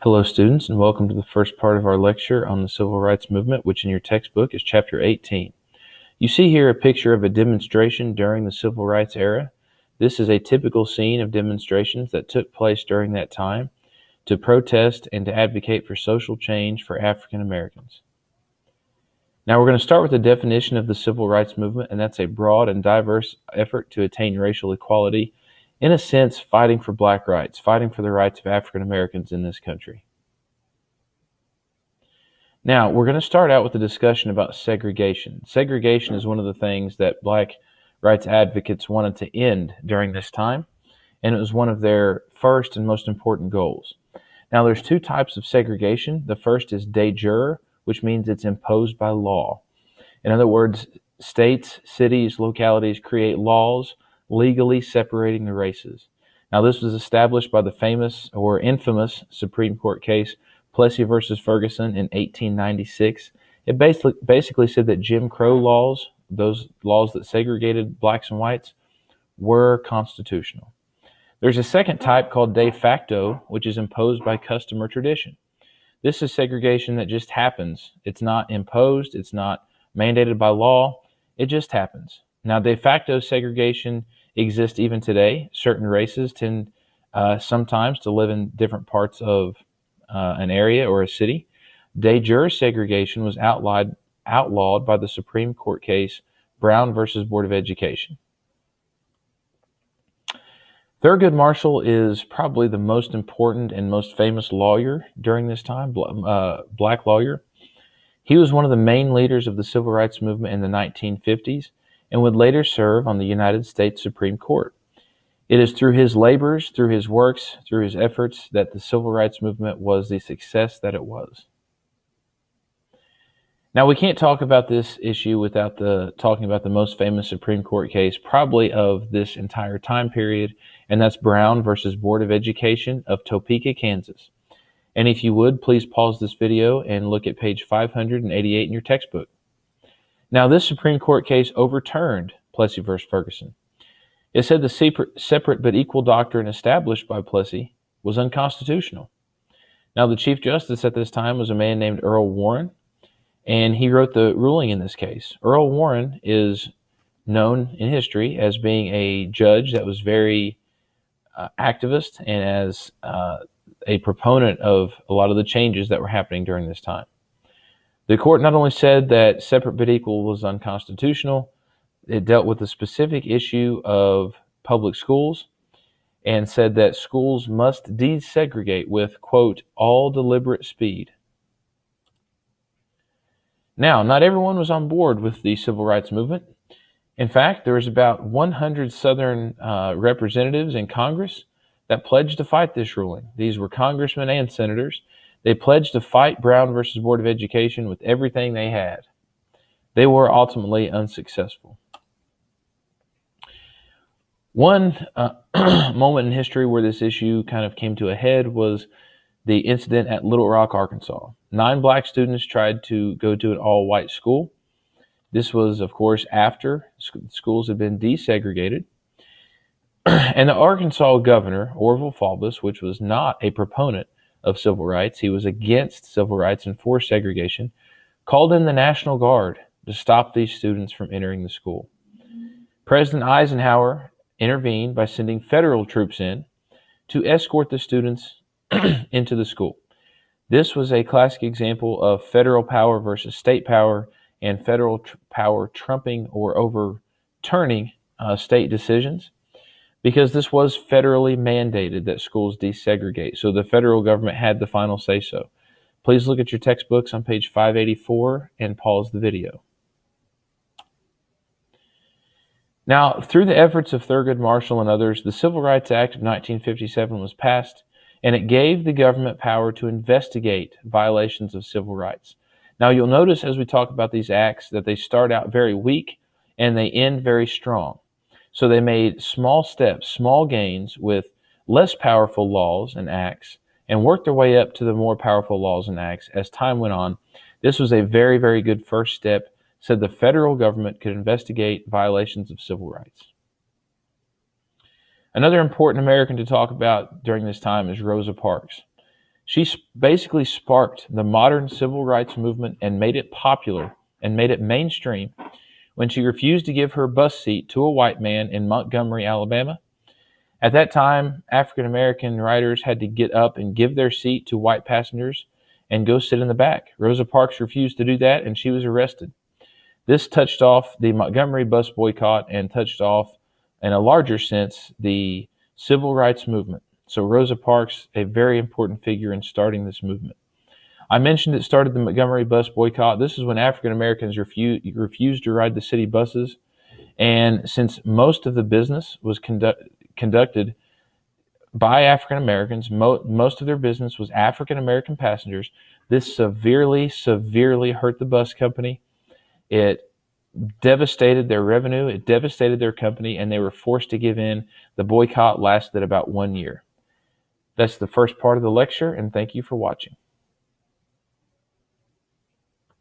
Hello students, and welcome to the first part of our lecture on the Civil Rights Movement, which in your textbook is Chapter 18. You see here a picture of a demonstration during the Civil Rights era. This is a typical scene of demonstrations that took place during that time to protest and to advocate for social change for African Americans. Now we're going to start with the definition of the Civil Rights Movement, and that's a broad and diverse effort to attain racial equality, in a sense, fighting for black rights, fighting for the rights of African Americans in this country. Now, we're going to start out with a discussion about segregation. Segregation is one of the things that black rights advocates wanted to end during this time, and it was one of their first and most important goals. Now, there's two types of segregation. The first is de jure, which means it's imposed by law. In other words, states, cities, localities create laws legally separating the races. Now, this was established by the famous or infamous Supreme Court case Plessy versus Ferguson in 1896. It basically said that Jim Crow laws, those laws that segregated blacks and whites, were constitutional. There's a second type called de facto, which is imposed by custom or tradition. This is segregation that just happens. It's not imposed, it's not mandated by law, it just happens. Now, de facto segregation exists even today. Certain races tend sometimes to live in different parts of an area or a city. De jure segregation was outlawed by the Supreme Court case Brown versus Board of Education. Thurgood Marshall is probably the most important and most famous lawyer during this time, black lawyer. He was one of the main leaders of the Civil Rights Movement in the 1950s and would later serve on the United States Supreme Court. It is through his labors, through his works, through his efforts that the Civil Rights Movement was the success that it was. Now, we can't talk about this issue without talking about the most famous Supreme Court case probably of this entire time period, and that's Brown versus Board of Education of Topeka, Kansas. And if you would, please pause this video and look at page 588 in your textbook. Now, this Supreme Court case overturned Plessy versus Ferguson. It said the separate but equal doctrine established by Plessy was unconstitutional. Now, the Chief Justice at this time was a man named Earl Warren, and he wrote the ruling in this case. Earl Warren is known in history as being a judge that was very activist and as a proponent of a lot of the changes that were happening during this time. The court not only said that separate but equal was unconstitutional, it dealt with the specific issue of public schools and said that schools must desegregate with, quote, all deliberate speed. Now, not everyone was on board with the Civil Rights Movement. In fact, there was about 100 Southern representatives in Congress that pledged to fight this ruling. These were congressmen and senators. They pledged to fight Brown versus Board of Education with everything they had. They were ultimately unsuccessful. One moment in history where this issue kind of came to a head was the incident at Little Rock, Arkansas. 9 black students tried to go to an all-white school. This was, of course, after schools had been desegregated. And the Arkansas governor, Orville Faubus, which was not a proponent of civil rights, he was against civil rights and for segregation, called in the National Guard to stop these students from entering the school. President Eisenhower intervened by sending federal troops in to escort the students into the school. This was a classic example of federal power versus state power and federal power trumping or overturning state decisions, because this was federally mandated that schools desegregate. So the federal government had the final say-so. Please look at your textbooks on page 584 and pause the video. Now, through the efforts of Thurgood Marshall and others, the Civil Rights Act of 1957 was passed, and it gave the government power to investigate violations of civil rights. Now, you'll notice as we talk about these acts that they start out very weak and they end very strong. So they made small steps, small gains with less powerful laws and acts, and worked their way up to the more powerful laws and acts as time went on. This was a very, very good first step, said the federal government could investigate violations of civil rights. Another important American to talk about during this time is Rosa Parks. She basically sparked the modern civil rights movement and made it popular and made it mainstream when she refused to give her bus seat to a white man in Montgomery, Alabama. At that time, African American riders had to get up and give their seat to white passengers and go sit in the back. Rosa Parks refused to do that, and she was arrested. This touched off the Montgomery bus boycott and touched off, in a larger sense, the civil rights movement. So Rosa Parks, a very important figure in starting this movement. I mentioned it started the Montgomery bus boycott. This is when African Americans refused to ride the city buses. And since most of the business was conducted by African Americans, most of their business was African American passengers, this severely hurt the bus company. It devastated their revenue, it devastated their company, and they were forced to give in. The boycott lasted about 1 year. That's the first part of the lecture, and thank you for watching.